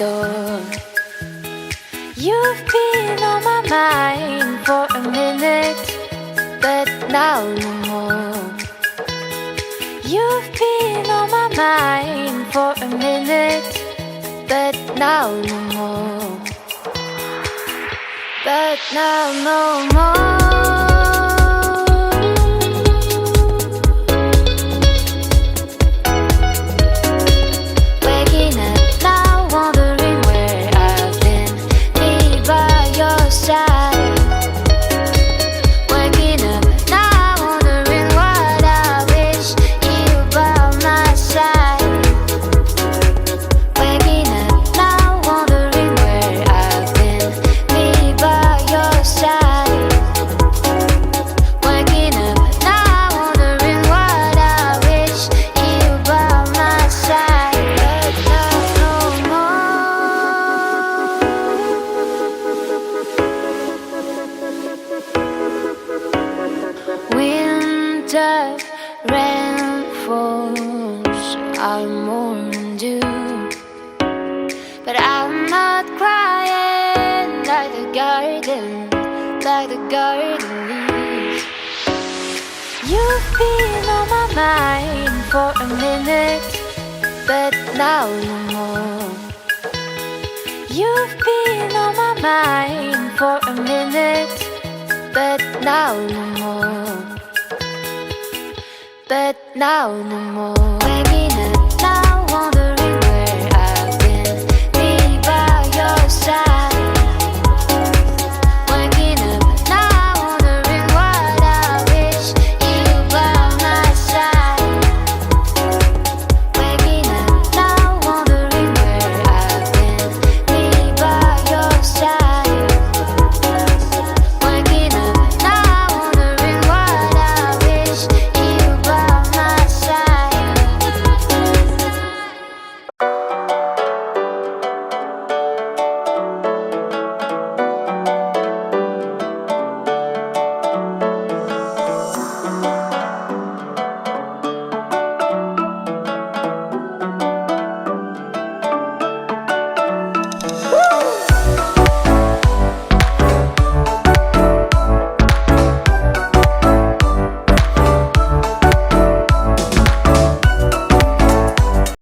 door. You've been on my mind for a minute, but now no more. You've been on my mind for a minute, but now no more. But now no more. Waking up now, wondering where I've been, me by your side. Waking up now, wondering what I wish you by my side. Waking up now, wondering where I've been, me by your side. Waking up now, wondering what I wish you by my side. But now no more. Winter rain falls, I'm mourning you, but I'm not crying like the garden leaves. You've been on my mind for a minute, but now no more. You've been on my mind for a minute, but now no more. But now no more. Waking up